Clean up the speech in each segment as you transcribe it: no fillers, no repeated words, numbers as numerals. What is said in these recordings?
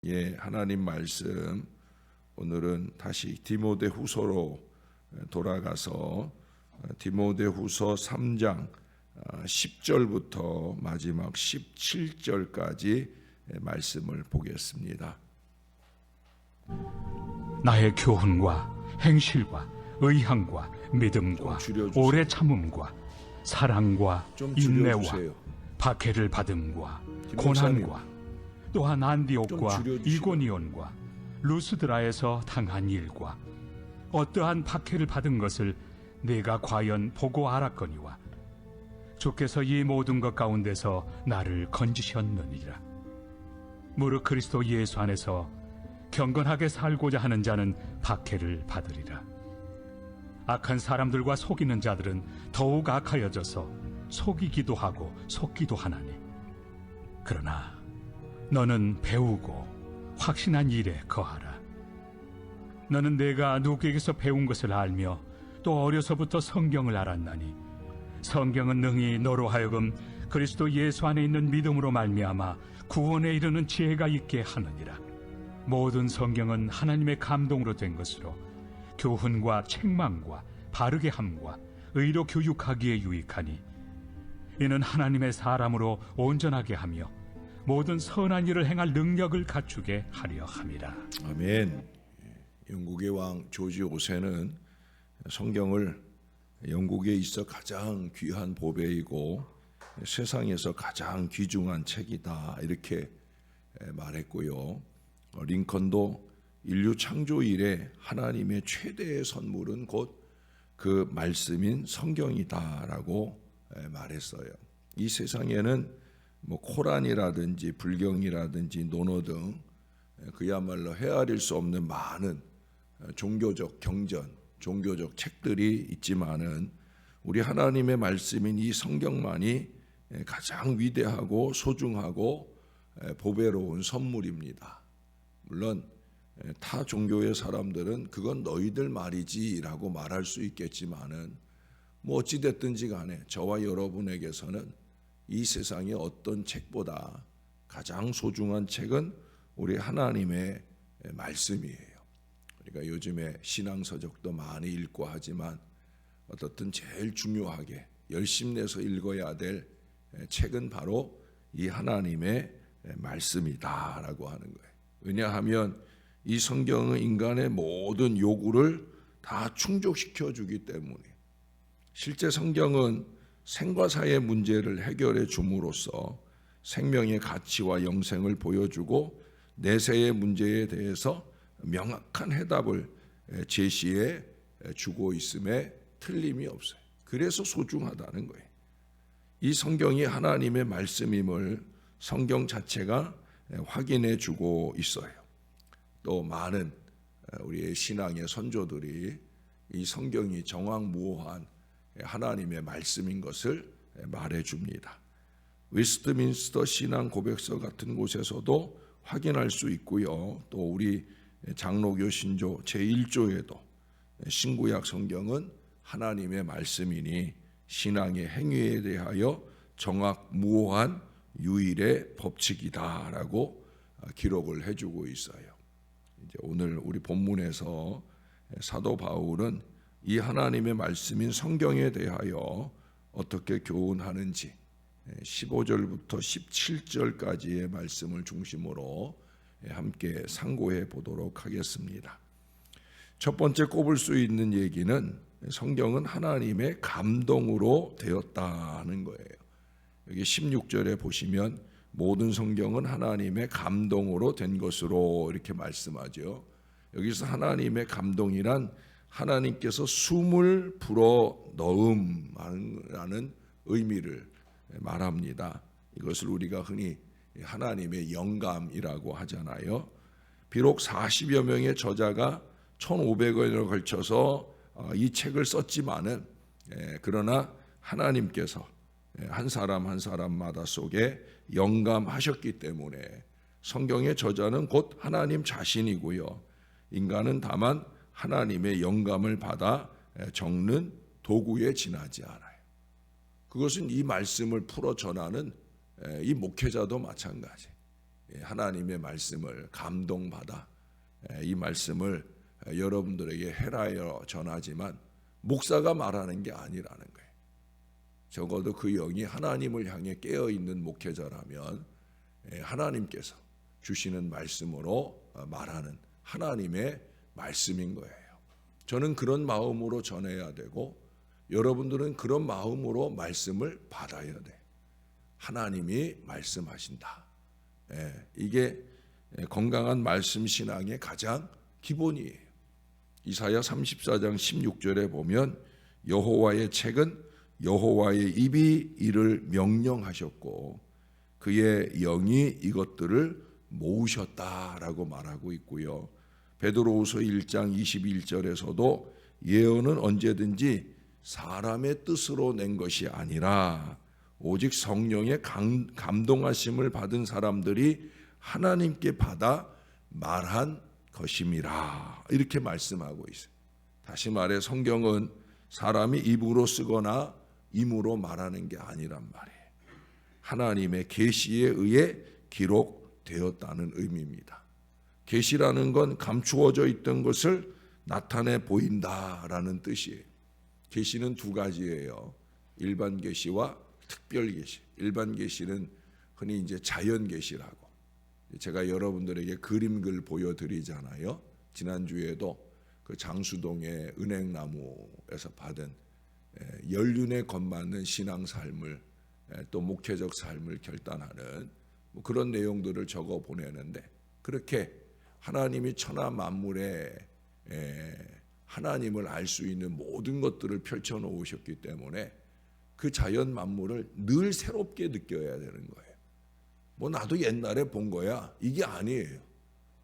예, 하나님 말씀 오늘은 다시 디모데후서로 돌아가서 디모데후서 3장 10절부터 마지막 17절까지 말씀을 보겠습니다. 나의 교훈과 행실과 의향과 믿음과 오래 참음과 사랑과 인내와 박해를 받음과 고난과 또한 안디옥과 이고니온과 루스드라에서 당한 일과 어떠한 박해를 받은 것을 내가 과연 보고 알았거니와 주께서 이 모든 것 가운데서 나를 건지셨느니라. 무릇 그리스도 예수 안에서 경건하게 살고자 하는 자는 박해를 받으리라. 악한 사람들과 속이는 자들은 더욱 악하여져서 속이기도 하고 속기도 하나니, 그러나 너는 배우고 확신한 일에 거하라. 너는 내가 누구에게서 배운 것을 알며 또 어려서부터 성경을 알았나니 성경은 능히 너로 하여금 그리스도 예수 안에 있는 믿음으로 말미암아 구원에 이르는 지혜가 있게 하느니라. 모든 성경은 하나님의 감동으로 된 것으로 교훈과 책망과 바르게 함과 의로 교육하기에 유익하니, 이는 하나님의 사람으로 온전하게 하며 모든 선한 일을 행할 능력을 갖추게 하려 함이라. 아멘. 영국의 왕 조지 5세는 성경을 영국에 있어 가장 귀한 보배이고 세상에서 가장 귀중한 책이다 이렇게 말했고요. 링컨도 인류 창조 이래 하나님의 최대의 선물은 곧 그 말씀인 성경이다라고 말했어요. 이 세상에는 코란이라든지 불경이라든지 논어 등 그야말로 헤아릴 수 없는 많은 종교적 경전, 종교적 책들이 있지만은 우리 하나님의 말씀인 이 성경만이 가장 위대하고 소중하고 보배로운 선물입니다. 물론 타 종교의 사람들은 그건 너희들 말이지라고 말할 수 있겠지만은 어찌됐든지 간에 저와 여러분에게서는 이 세상의 어떤 책보다 가장 소중한 책은 우리 하나님의 말씀이에요. 우리가 요즘에 신앙서적도 많이 읽고 하지만 어떻든 제일 중요하게 열심내서 읽어야 될 책은 바로 이 하나님의 말씀이다라고 하는 거예요. 왜냐하면 이 성경은 인간의 모든 요구를 다 충족시켜 주기 때문에, 실제 성경은 생과 사의 문제를 해결해 줌으로써 생명의 가치와 영생을 보여주고 내세의 문제에 대해서 명확한 해답을 제시해 주고 있음에 틀림이 없어요. 그래서 소중하다는 거예요. 이 성경이 하나님의 말씀임을 성경 자체가 확인해 주고 있어요. 또 많은 우리의 신앙의 선조들이 이 성경이 정확무오한 하나님의 말씀인 것을 말해줍니다. 웨스트민스터 신앙 고백서 같은 곳에서도 확인할 수 있고요. 또 우리 장로교 신조 제1조에도 신구약 성경은 하나님의 말씀이니 신앙의 행위에 대하여 정확무오한 유일의 법칙이다라고 기록을 해주고 있어요. 이제 오늘 우리 본문에서 사도 바울은 이 하나님의 말씀인 성경에 대하여 어떻게 교훈하는지 15절부터 17절까지의 말씀을 중심으로 함께 상고해 보도록 하겠습니다. 첫 번째 꼽을 수 있는 얘기는 성경은 하나님의 감동으로 되었다는 거예요. 여기 16절에 보시면 모든 성경은 하나님의 감동으로 된 것으로 이렇게 말씀하죠. 여기서 하나님의 감동이란 하나님께서 숨을 불어 넣음이라는 의미를 말합니다. 이것을 우리가 흔히 하나님의 영감이라고 하잖아요. 비록 40여 명의 저자가 1500원에 걸쳐서 이 책을 썼지만은 그러나 하나님께서 한 사람 한 사람마다 속에 영감하셨기 때문에 성경의 저자는 곧 하나님 자신이고요. 인간은 다만 하나님의 영감을 받아 적는 도구에 지나지 않아요. 그것은 이 말씀을 풀어 전하는 이 목회자도 마찬가지. 하나님의 말씀을 감동받아 이 말씀을 여러분들에게 헤라여 전하지만 목사가 말하는 게 아니라는 거예요. 적어도 그 영이 하나님을 향해 깨어있는 목회자라면 하나님께서 주시는 말씀으로 말하는 하나님의 말씀인 거예요. 저는 그런 마음으로 전해야 되고 여러분들은 그런 마음으로 말씀을 받아야 돼. 하나님이 말씀하신다. 이게 건강한 말씀 신앙의 가장 기본이에요. 이사야 34장 16절에 보면 여호와의 책은 여호와의 입이 이를 명령하셨고 그의 영이 이것들을 모으셨다라고 말하고 있고요. 베드로후서 1장 21절에서도 예언은 언제든지 사람의 뜻으로 낸 것이 아니라 오직 성령의 감동하심을 받은 사람들이 하나님께 받아 말한 것임이라 이렇게 말씀하고 있어요. 다시 말해 성경은 사람이 입으로 쓰거나 임으로 말하는 게 아니란 말이에요. 하나님의 계시에 의해 기록되었다는 의미입니다. 계시라는 건 감추어져 있던 것을 나타내 보인다라는 뜻이에요. 계시는 두 가지예요. 일반 계시와 특별 계시. 일반 계시는 흔히 이제 자연 계시라고. 제가 여러분들에게 그림글 보여드리잖아요. 지난주에도 그 장수동의 은행나무에서 받은 연륜에 걸맞는 신앙 삶을 또 목회적 삶을 결단하는 그런 내용들을 적어 보내는데 그렇게 하나님이 천하 만물에 하나님을 알 수 있는 모든 것들을 펼쳐 놓으셨기 때문에 그 자연 만물을 늘 새롭게 느껴야 되는 거예요. 뭐 나도 옛날에 본 거야. 이게 아니에요.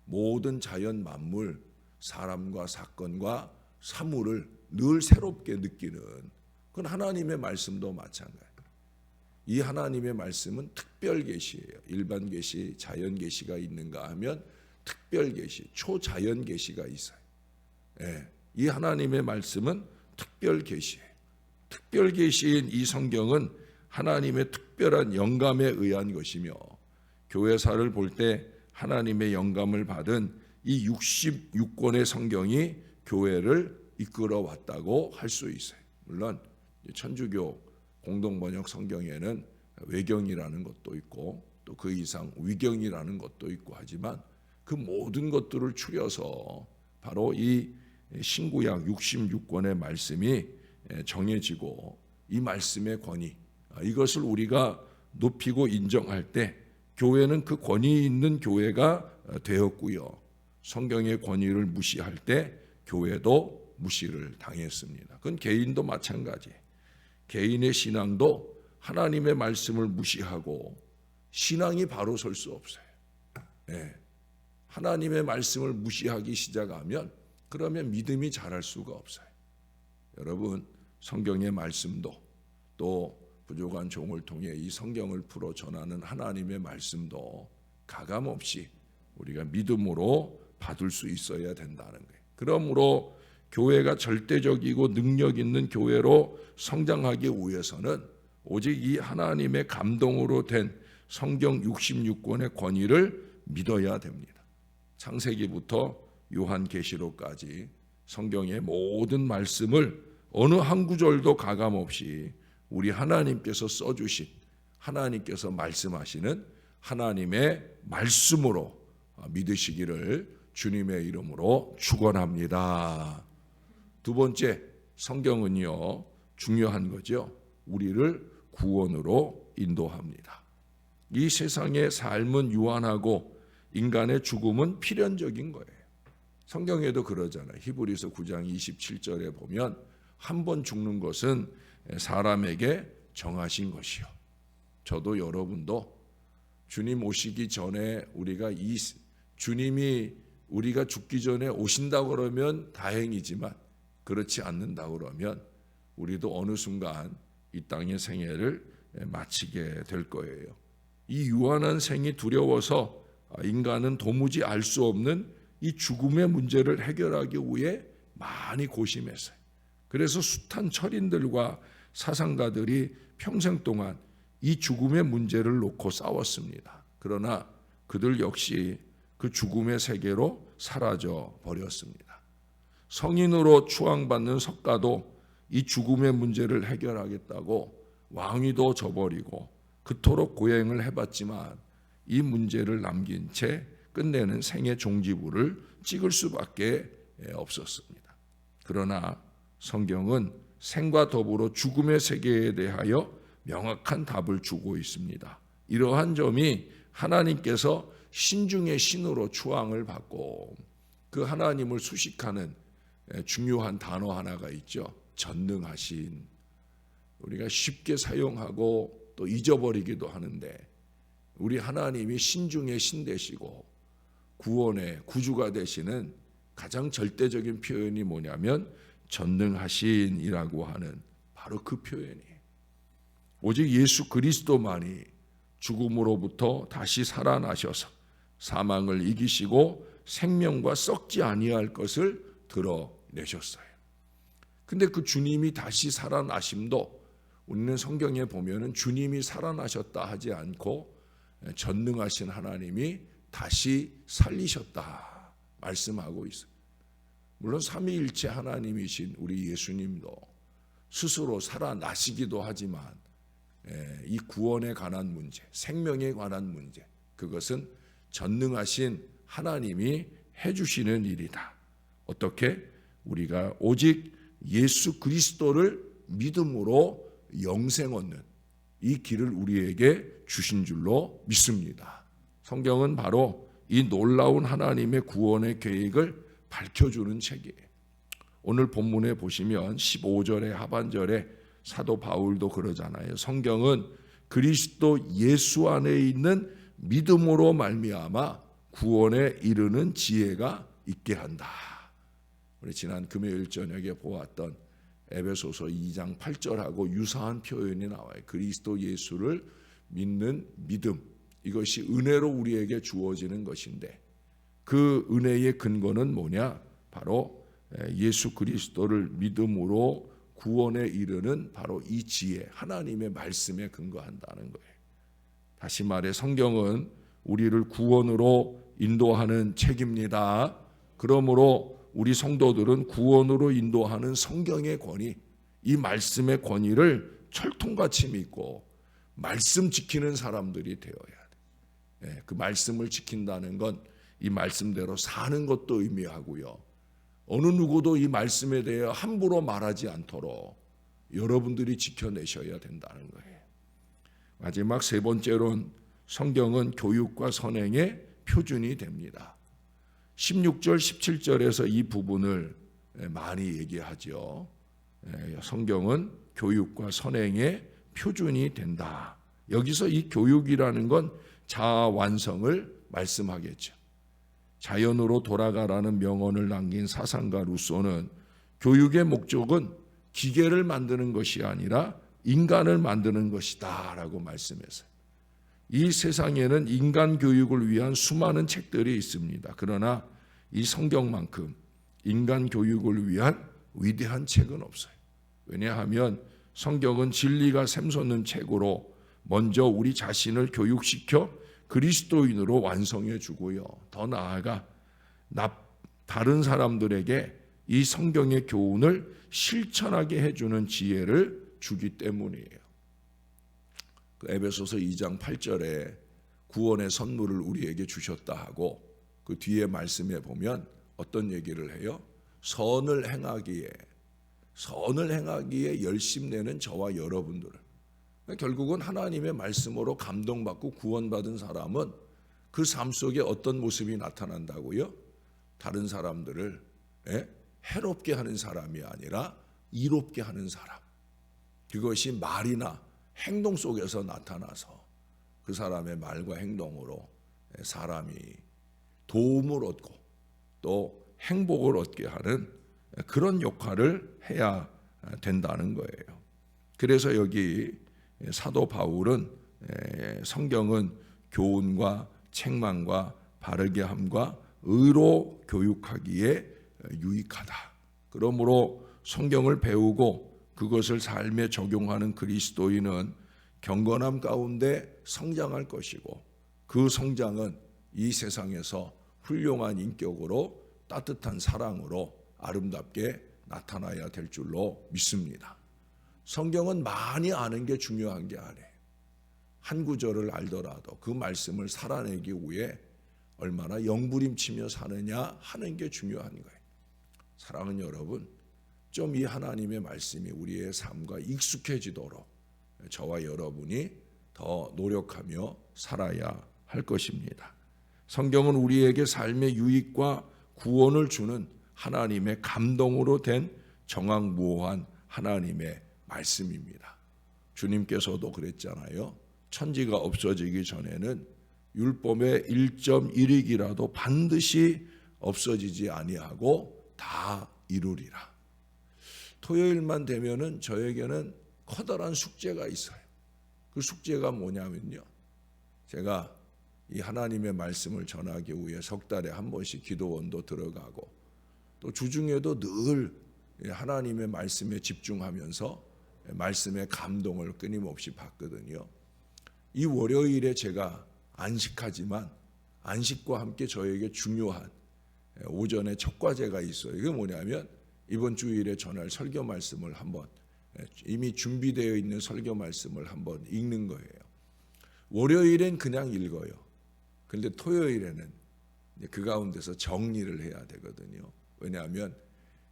모든 자연 만물, 사람과 사건과 사물을 늘 새롭게 느끼는 그건 하나님의 말씀도 마찬가지예요. 이 하나님의 말씀은 특별 계시예요. 일반 계시, 자연 계시가 있는가 하면 특별 계시, 초자연 계시가 있어요. 이 하나님의 말씀은 특별 계시예요. 특별 계시인 이 성경은 하나님의 특별한 영감에 의한 것이며 교회사를 볼 때 하나님의 영감을 받은 이 66권의 성경이 교회를 이끌어 왔다고 할 수 있어요. 물론 천주교 공동번역 성경에는 외경이라는 것도 있고 또 그 이상 위경이라는 것도 있고 하지만 그 모든 것들을 추려서 바로 이 신구약 66권의 말씀이 정해지고 이 말씀의 권위 이것을 우리가 높이고 인정할 때 교회는 그 권위 있는 교회가 되었고요. 성경의 권위를 무시할 때 교회도 무시를 당했습니다. 그건 개인도 마찬가지예요. 개인의 신앙도 하나님의 말씀을 무시하고 신앙이 바로 설 수 없어요. 하나님의 말씀을 무시하기 시작하면 그러면 믿음이 자랄 수가 없어요. 여러분 성경의 말씀도 또 부족한 종을 통해 이 성경을 풀어 전하는 하나님의 말씀도 가감없이 우리가 믿음으로 받을 수 있어야 된다는 거예요. 그러므로 교회가 절대적이고 능력 있는 교회로 성장하기 위해서는 오직 이 하나님의 감동으로 된 성경 66권의 권위를 믿어야 됩니다. 창세기부터 요한계시록까지 성경의 모든 말씀을 어느 한 구절도 가감없이 우리 하나님께서 써주신 하나님께서 말씀하시는 하나님의 말씀으로 믿으시기를 주님의 이름으로 축원합니다. 두 번째, 성경은요 중요한 거죠. 우리를 구원으로 인도합니다. 이 세상의 삶은 유한하고 인간의 죽음은 필연적인 거예요. 성경에도 그러잖아요. 히브리서 9장 27절에 보면 한 번 죽는 것은 사람에게 정하신 것이요. 저도 여러분도 주님 오시기 전에 주님이 우리가 죽기 전에 오신다고 그러면 다행이지만 그렇지 않는다 그러면 우리도 어느 순간 이 땅의 생애를 마치게 될 거예요. 이 유한한 생이 두려워서 인간은 도무지 알 수 없는 이 죽음의 문제를 해결하기 위해 많이 고심했어요. 그래서 숱한 철인들과 사상가들이 평생 동안 이 죽음의 문제를 놓고 싸웠습니다. 그러나 그들 역시 그 죽음의 세계로 사라져 버렸습니다. 성인으로 추앙받는 석가도 이 죽음의 문제를 해결하겠다고 왕위도 저버리고 그토록 고행을 해봤지만 이 문제를 남긴 채 끝내는 생애 종지부를 찍을 수밖에 없었습니다. 그러나 성경은 생과 더불어 죽음의 세계에 대하여 명확한 답을 주고 있습니다. 이러한 점이 하나님께서 신 중의 신으로 추앙을 받고 그 하나님을 수식하는 중요한 단어 하나가 있죠. 전능하신. 우리가 쉽게 사용하고 또 잊어버리기도 하는데 우리 하나님이 신 중의 신 되시고 구원의 구주가 되시는 가장 절대적인 표현이 뭐냐면 전능하신이라고 하는 바로 그 표현이에요. 오직 예수 그리스도만이 죽음으로부터 다시 살아나셔서 사망을 이기시고 생명과 썩지 아니할 것을 드러내셨어요. 근데 그 주님이 다시 살아나심도 우리는 성경에 보면은 주님이 살아나셨다 하지 않고 전능하신 하나님이 다시 살리셨다 말씀하고 있어요. 물론 삼위일체 하나님이신 우리 예수님도 스스로 살아나시기도 하지만 이 구원에 관한 문제, 생명에 관한 문제, 그것은 전능하신 하나님이 해주시는 일이다. 어떻게? 우리가 오직 예수 그리스도를 믿음으로 영생 얻는 이 길을 우리에게 주신 줄로 믿습니다. 성경은 바로 이 놀라운 하나님의 구원의 계획을 밝혀주는 책이에요. 오늘 본문에 보시면 15절의 하반절에 사도 바울도 그러잖아요. 성경은 그리스도 예수 안에 있는 믿음으로 말미암아 구원에 이르는 지혜가 있게 한다. 우리 지난 금요일 저녁에 보았던 에베소서 2장 8절하고 유사한 표현이 나와요. 그리스도 예수를 믿는 믿음, 이것이 은혜로 우리에게 주어지는 것인데 그 은혜의 근거는 뭐냐? 바로 예수 그리스도를 믿음으로 구원에 이르는 바로 이 지혜, 하나님의 말씀에 근거한다는 거예요. 다시 말해 성경은 우리를 구원으로 인도하는 책입니다. 그러므로 우리 성도들은 구원으로 인도하는 성경의 권위, 이 말씀의 권위를 철통같이 믿고 말씀 지키는 사람들이 되어야 돼. 그 말씀을 지킨다는 건 이 말씀대로 사는 것도 의미하고요. 어느 누구도 이 말씀에 대해 함부로 말하지 않도록 여러분들이 지켜내셔야 된다는 거예요. 마지막 세 번째로는 성경은 교육과 선행의 표준이 됩니다. 16절, 17절에서 이 부분을 많이 얘기하죠. 성경은 교육과 선행의 표준이 된다. 여기서 이 교육이라는 건 자아 완성을 말씀하겠죠. 자연으로 돌아가라는 명언을 남긴 사상가 루소는 교육의 목적은 기계를 만드는 것이 아니라 인간을 만드는 것이다 라고 말씀했어요. 이 세상에는 인간 교육을 위한 수많은 책들이 있습니다. 그러나 이 성경만큼 인간 교육을 위한 위대한 책은 없어요. 왜냐하면 성경은 진리가 샘솟는 책으로 먼저 우리 자신을 교육시켜 그리스도인으로 완성해 주고요. 더 나아가 다른 사람들에게 이 성경의 교훈을 실천하게 해주는 지혜를 주기 때문이에요. 그 에베소서 2장 8절에 구원의 선물을 우리에게 주셨다 하고 그 뒤에 말씀에 보면 어떤 얘기를 해요? 선을 행하기에 열심내는 저와 여러분들을. 결국은 하나님의 말씀으로 감동받고 구원받은 사람은 그 삶 속에 어떤 모습이 나타난다고요? 다른 사람들을 해롭게 하는 사람이 아니라 이롭게 하는 사람. 그것이 말이나 행동 속에서 나타나서 그 사람의 말과 행동으로 사람이 도움을 얻고 또 행복을 얻게 하는 그런 역할을 해야 된다는 거예요. 그래서 여기 사도 바울은 성경은 교훈과 책망과 바르게 함과 의로 교육하기에 유익하다. 그러므로 성경을 배우고 그것을 삶에 적용하는 그리스도인은 경건함 가운데 성장할 것이고 그 성장은 이 세상에서 훌륭한 인격으로 따뜻한 사랑으로 아름답게 나타나야 될 줄로 믿습니다. 성경은 많이 아는 게 중요한 게 아니에요. 한 구절을 알더라도 그 말씀을 살아내기 위해 얼마나 영부림치며 사느냐 하는 게 중요한 거예요. 사랑하는 여러분, 좀 이 하나님의 말씀이 우리의 삶과 익숙해지도록 저와 여러분이 더 노력하며 살아야 할 것입니다. 성경은 우리에게 삶의 유익과 구원을 주는 하나님의 감동으로 된 정확무오한 하나님의 말씀입니다. 주님께서도 그랬잖아요. 천지가 없어지기 전에는 율법의 1.1익이라도 반드시 없어지지 아니하고 다 이루리라. 토요일만 되면은 저에게는 커다란 숙제가 있어요. 그 숙제가 뭐냐면요, 제가 이 하나님의 말씀을 전하기 위해 석 달에 한 번씩 기도원도 들어가고 또 주중에도 늘 하나님의 말씀에 집중하면서 말씀의 감동을 끊임없이 받거든요. 이 월요일에 제가 안식하지만 안식과 함께 저에게 중요한 오전에 첫 과제가 있어요. 이게 뭐냐면 이번 주일에 전할 설교 말씀을 한번, 이미 준비되어 있는 설교 말씀을 한번 읽는 거예요. 월요일엔 그냥 읽어요. 그런데 토요일에는 그 가운데서 정리를 해야 되거든요. 왜냐하면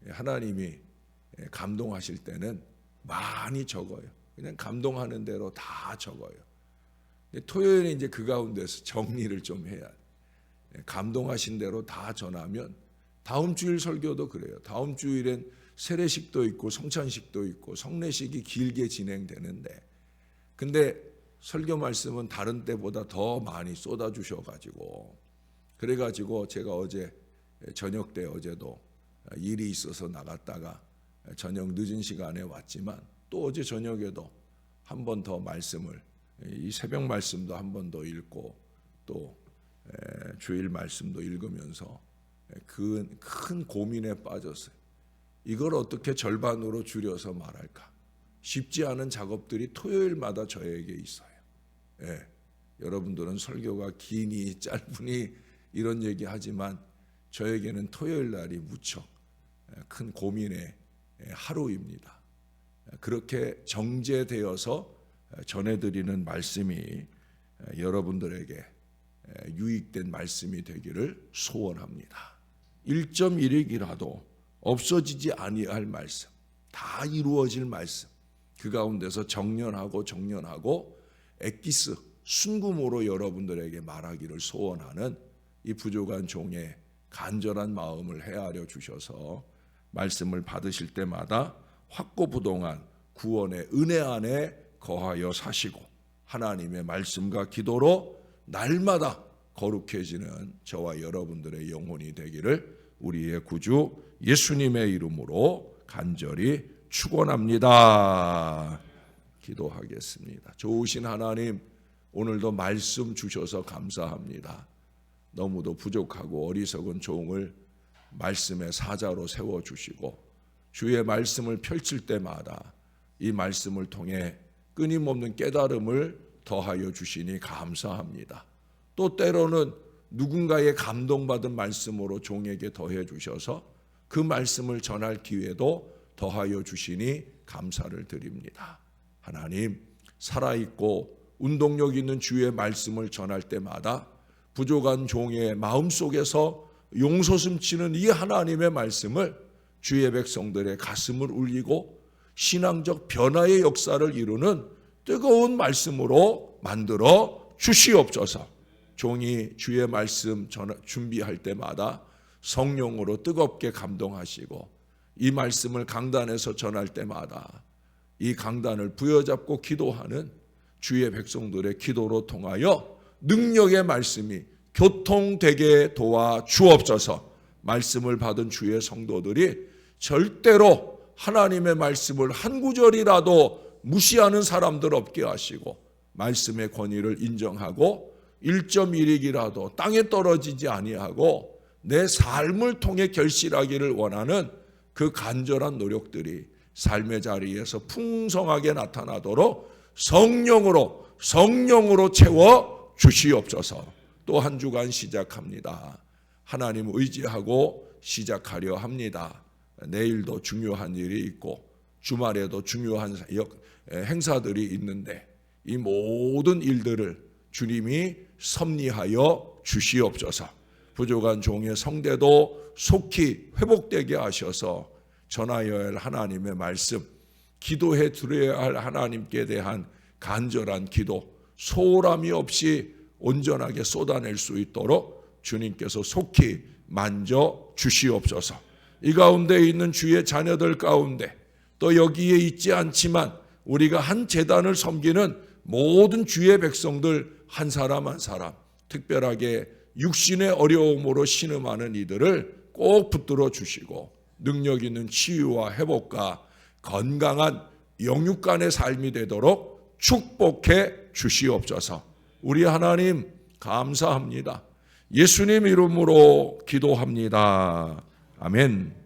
하나님이 감동하실 때는 많이 적어요. 그냥 감동하는 대로 다 적어요. 근데 토요일에 이제 그 가운데서 정리를 좀 해야 돼요. 감동하신 대로 다 전하면 다음 주일 설교도 그래요. 다음 주일엔 세례식도 있고 성찬식도 있고 성례식이 길게 진행되는데, 근데 설교 말씀은 다른 때보다 더 많이 쏟아주셔가지고, 그래가지고 제가 어제 저녁 때 어제도 일이 있어서 나갔다가 저녁 늦은 시간에 왔지만 또 어제 저녁에도 한 번 더 말씀을, 이 새벽 말씀도 한 번 더 읽고 또 주일 말씀도 읽으면서 큰 고민에 빠졌어요. 이걸 어떻게 절반으로 줄여서 말할까? 쉽지 않은 작업들이 토요일마다 저에게 있어요. 여러분들은 설교가 기니 짧으니 이런 얘기하지만 저에게는 토요일 날이 무척 큰 고민의 하루입니다. 그렇게 정제되어서 전해드리는 말씀이 여러분들에게 유익된 말씀이 되기를 소원합니다. 1.1익이라도 없어지지 아니할 말씀, 다 이루어질 말씀, 그 가운데서 정련하고 엑기스, 순금으로 여러분들에게 말하기를 소원하는 이 부족한 종의 간절한 마음을 헤아려 주셔서 말씀을 받으실 때마다 확고부동한 구원의 은혜 안에 거하여 사시고 하나님의 말씀과 기도로 날마다 거룩해지는 저와 여러분들의 영혼이 되기를 우리의 구주 예수님의 이름으로 간절히 축원합니다. 기도하겠습니다. 좋으신 하나님, 오늘도 말씀 주셔서 감사합니다. 너무도 부족하고 어리석은 종을 말씀의 사자로 세워주시고 주의 말씀을 펼칠 때마다 이 말씀을 통해 끊임없는 깨달음을 더하여 주시니 감사합니다. 또 때로는 누군가의 감동받은 말씀으로 종에게 더해 주셔서 그 말씀을 전할 기회도 더하여 주시니 감사를 드립니다. 하나님, 살아있고 운동력 있는 주의 말씀을 전할 때마다 부족한 종의 마음속에서 용솟음치는 이 하나님의 말씀을 주의 백성들의 가슴을 울리고 신앙적 변화의 역사를 이루는 뜨거운 말씀으로 만들어 주시옵소서. 종이 주의 말씀 준비할 때마다 성령으로 뜨겁게 감동하시고 이 말씀을 강단에서 전할 때마다 이 강단을 부여잡고 기도하는 주의 백성들의 기도로 통하여 능력의 말씀이 교통되게 도와 주옵소서. 말씀을 받은 주의 성도들이 절대로 하나님의 말씀을 한 구절이라도 무시하는 사람들 없게 하시고 말씀의 권위를 인정하고 1.1익이라도 땅에 떨어지지 아니하고 내 삶을 통해 결실하기를 원하는 그 간절한 노력들이 삶의 자리에서 풍성하게 나타나도록 성령으로 채워 주시옵소서. 또 한 주간 시작합니다. 하나님 의지하고 시작하려 합니다. 내일도 중요한 일이 있고 주말에도 중요한 행사들이 있는데 이 모든 일들을 주님이 섭리하여 주시옵소서. 부족한 종의 성대도 속히 회복되게 하셔서 전하여야 할 하나님의 말씀, 기도해 드려야 할 하나님께 대한 간절한 기도, 소홀함이 없이 온전하게 쏟아낼 수 있도록 주님께서 속히 만져 주시옵소서. 이 가운데 있는 주의 자녀들 가운데 또 여기에 있지 않지만 우리가 한 제단을 섬기는 모든 주의 백성들 한 사람 한 사람, 특별하게 육신의 어려움으로 신음하는 이들을 꼭 붙들어 주시고 능력 있는 치유와 회복과 건강한 영육간의 삶이 되도록 축복해 주시옵소서. 우리 하나님 감사합니다. 예수님 이름으로 기도합니다. 아멘.